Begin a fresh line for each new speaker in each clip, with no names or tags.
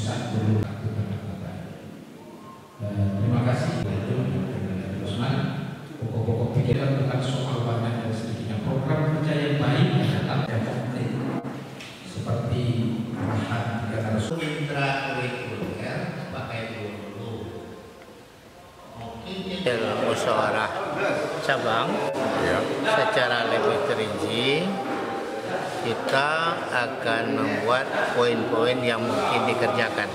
pusat dulu waktu pendapatan. Terima kasih Usman. Pokok-pokok pikiran bukan soal banyak dan sedikitnya program kerja yang baik adalah yang konkret seperti perubahan
intrakurikuler pakai dulu. Mungkin dalam musyawarah cabang secara lebih terinci kita akan membuat poin-poin yang mungkin dikerjakan.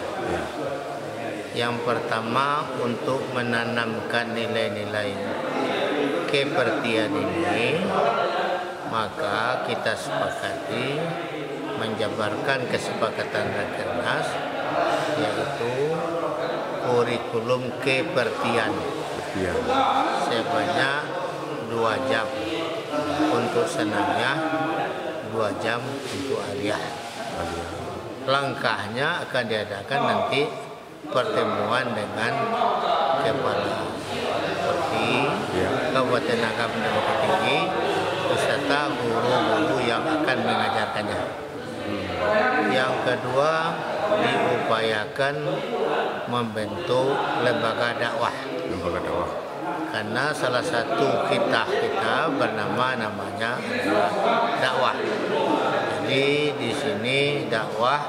Yang pertama, untuk menanamkan nilai-nilai kepertian ini, maka kita sepakati menjabarkan kesepakatan Rakernas, yaitu kurikulum kepertian sebanyak 2 jam untuk senamnya, 2 jam untuk aliyah. Langkahnya akan diadakan nanti pertemuan dengan kepala Perti Kabupaten Agam dan Bukit Tinggi beserta guru-guru yang akan mengajarkannya. Yang kedua, diupayakan membentuk lembaga dakwah. Karena salah satu kita namanya dakwah. Jadi di sini dakwah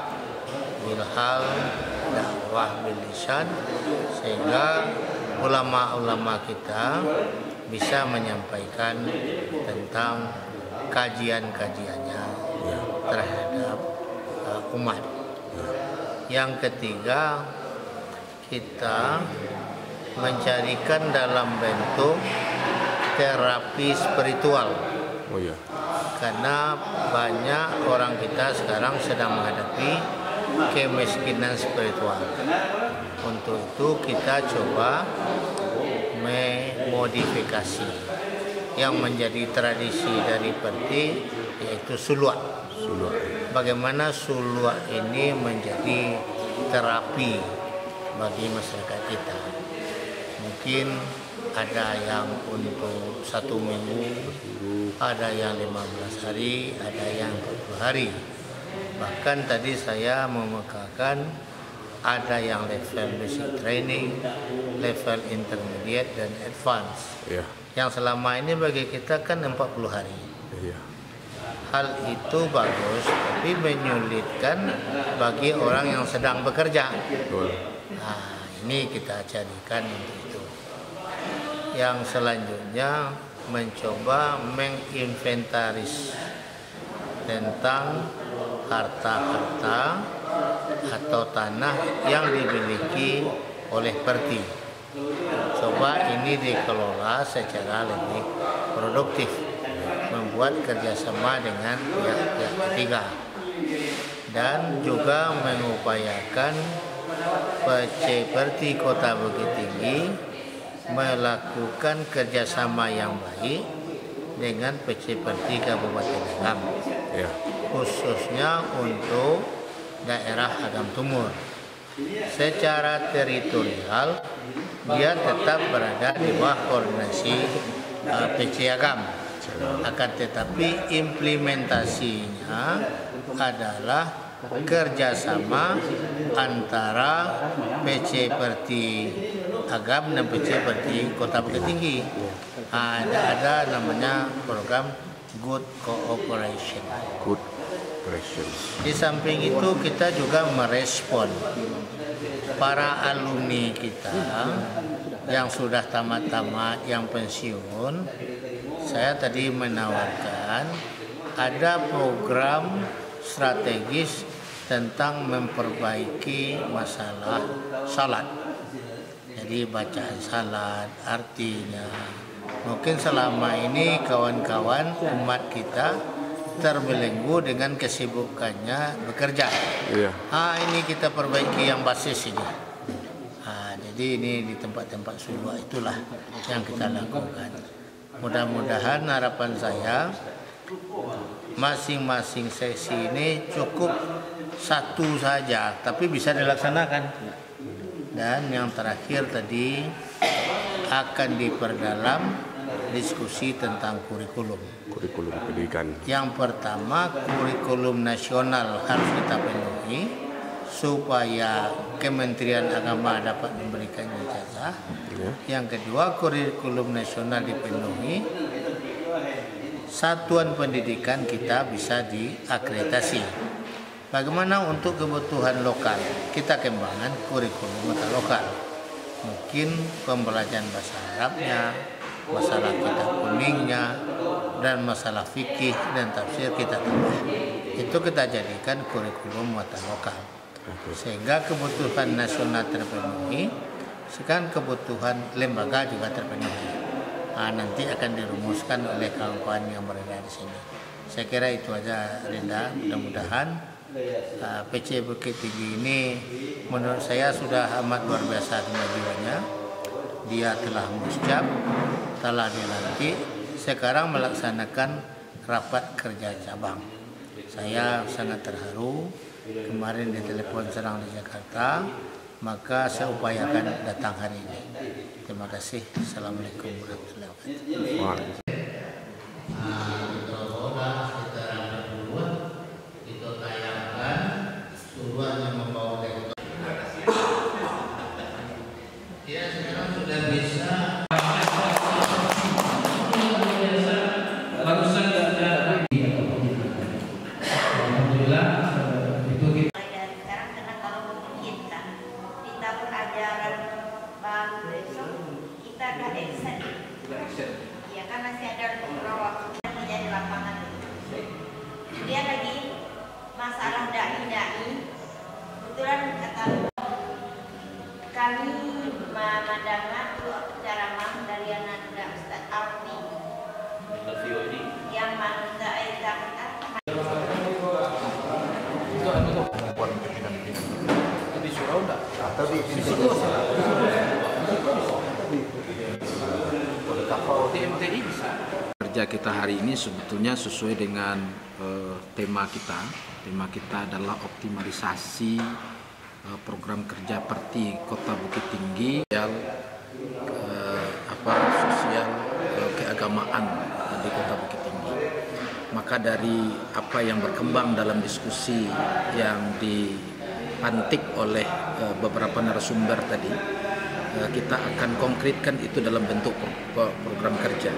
bilhal, dakwah bilisan, sehingga ulama-ulama kita bisa menyampaikan tentang kajian-kajiannya terhadap umat. Yang ketiga, kita mencarikan dalam bentuk terapi spiritual. Karena banyak orang kita sekarang sedang menghadapi kemiskinan spiritual. Untuk itu kita coba memodifikasi yang menjadi tradisi dari Perti, yaitu sulwak. Bagaimana sulwak ini menjadi terapi bagi masyarakat kita. Mungkin ada yang untuk 1 minggu, ada yang 15 hari, ada yang 20 hari. Bahkan tadi saya memekakan ada yang level basic training, level intermediate dan advance. Yang selama ini bagi kita kan 40 hari. Hal itu bagus, tapi menyulitkan bagi orang yang sedang bekerja. Nah, ini kita jadikan untuk itu. Yang selanjutnya mencoba menginventaris tentang harta-harta atau tanah yang dimiliki oleh Perti. Coba ini dikelola secara lebih produktif, membuat kerjasama dengan pihak-pihak ketiga, dan juga mengupayakan PC Perti Kota Bukit Tinggi melakukan kerjasama yang baik dengan PC Perti Kabupaten Agam, khususnya untuk daerah Agam Timur. Secara teritorial dia tetap berada di bawah koordinasi PC Agam, akan tetapi implementasinya adalah kerjasama antara PC Perti Agam dan PC Perti Kota Bukit Tinggi. Ada namanya program Good Cooperation. Di samping itu kita juga merespon para alumni kita yang sudah tamat-tamat, yang pensiun. Saya tadi menawarkan ada program strategis tentang memperbaiki masalah salat. Jadi bacaan salat, artinya mungkin selama ini kawan-kawan umat kita terbelenggu dengan kesibukannya bekerja. Ini kita perbaiki yang basis ini. Jadi ini di tempat-tempat sulwak itulah yang kita lakukan. Mudah-mudahan harapan saya masing-masing sesi ini cukup 1 saja, tapi bisa dilaksanakan. Dan yang terakhir tadi akan diperdalam diskusi tentang kurikulum pendidikan. Yang pertama, kurikulum nasional harus kita penuhi supaya Kementerian Agama dapat memberikan ijazah. Yang kedua, kurikulum nasional dipenuhi, satuan pendidikan kita bisa diakreditasi. Bagaimana untuk kebutuhan lokal? Kita kembangkan kurikulum lokal. Mungkin pembelajaran bahasa Arabnya, masalah kitab kuningnya, dan masalah fikih dan tafsir kita tambah. Itu kita jadikan kurikulum muatan lokal. Sehingga kebutuhan nasional terpenuhi, sekarang kebutuhan lembaga juga terpenuhi. Nanti akan dirumuskan oleh kawan-kawan yang berada di sini. Saya kira itu aja, Linda. Mudah-mudahan PC Bukit Tinggi ini menurut saya sudah amat luar biasa kemajuannya. Dia telah musjab, telah dilantik, sekarang melaksanakan rapat kerja cabang. Saya sangat terharu. Kemarin ditelepon serang di Jakarta, maka saya upayakan datang hari ini. Terima kasih. Assalamualaikum warahmatullahi wabarakatuh.
Iya kan masih ada beberapa waktu kerja di lapangan. Dia lagi masalah dai. Kebetulan kata kami mendengar ceramah dari anak Ustaz Alfi yang mana
di surau enggak? Atau di MTI bisa. Kerja kita hari ini sebetulnya sesuai dengan tema kita. Tema kita adalah optimalisasi program kerja Perti Kota Bukit Tinggi sosial keagamaan di Kota Bukit Tinggi. Maka dari apa yang berkembang dalam diskusi yang dipantik oleh beberapa narasumber tadi, kita akan konkretkan itu dalam bentuk program kerja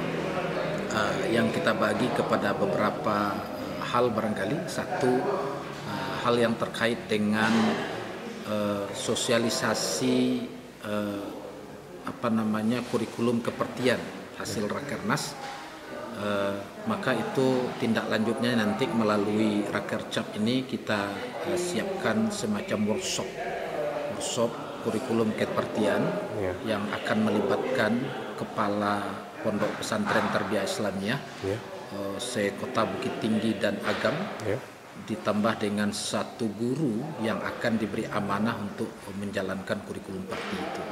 yang kita bagi kepada beberapa hal barangkali. Satu, hal yang terkait dengan sosialisasi kurikulum kepertian hasil Rakernas. Maka itu tindak lanjutnya nanti melalui Rakercap ini kita siapkan semacam workshop kurikulum kepertian yang akan melibatkan kepala pondok pesantren Tarbiyah Islamiyah se-Kota Bukit Tinggi dan Agam, ditambah dengan satu guru yang akan diberi amanah untuk menjalankan kurikulum Perti itu.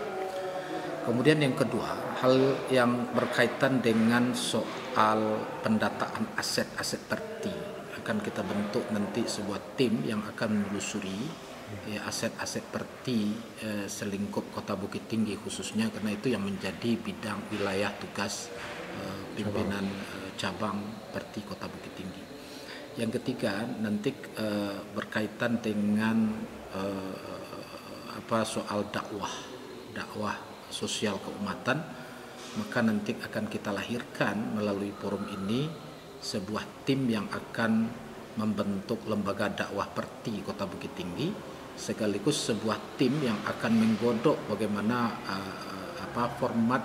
Kemudian yang kedua, hal yang berkaitan dengan soal pendataan aset-aset Perti. Akan kita bentuk nanti sebuah tim yang akan menelusuri aset-aset Perti selingkup Kota Bukit Tinggi khususnya, karena itu yang menjadi bidang wilayah tugas pimpinan cabang Perti Kota Bukit Tinggi. Yang ketiga nanti berkaitan dengan soal dakwah sosial keumatan. Maka nanti akan kita lahirkan melalui forum ini sebuah tim yang akan membentuk lembaga dakwah Perti Kota Bukit Tinggi, sekaligus sebuah tim yang akan menggodok bagaimana format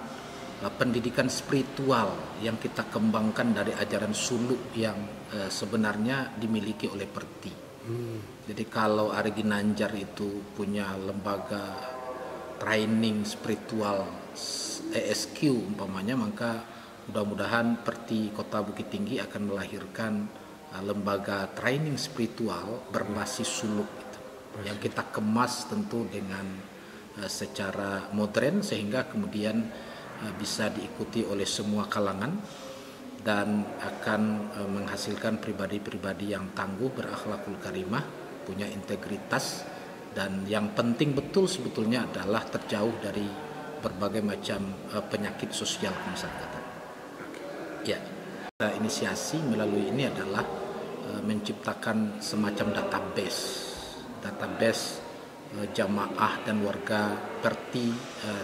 pendidikan spiritual yang kita kembangkan dari ajaran suluk yang sebenarnya dimiliki oleh Perti. Jadi kalau Ari Ginanjar itu punya lembaga training spiritual ESQ umpamanya, maka mudah-mudahan Perti Kota Bukit Tinggi akan melahirkan lembaga training spiritual berbasis suluk itu, yang kita kemas tentu dengan secara modern sehingga kemudian bisa diikuti oleh semua kalangan dan akan menghasilkan pribadi-pribadi yang tangguh, berakhlakul karimah, punya integritas, dan yang penting betul sebetulnya adalah terjauh dari berbagai macam penyakit sosial kemasyarakatan. Ya, inisiasi melalui ini adalah menciptakan semacam database jamaah dan warga Perti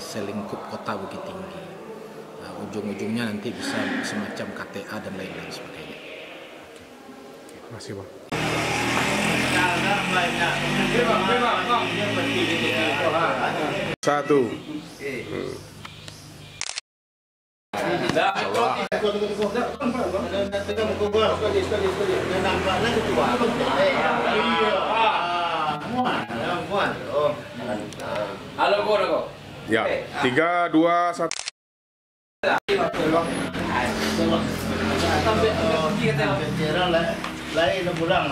selingkup Kota Bukit Tinggi. Ujung-ujungnya nanti bisa semacam KTA dan lain-lain sebagainya.
Terima kasih, Bang. Satu.
Halo, Go.
Ya, 3, 2, 1.
Lain pulang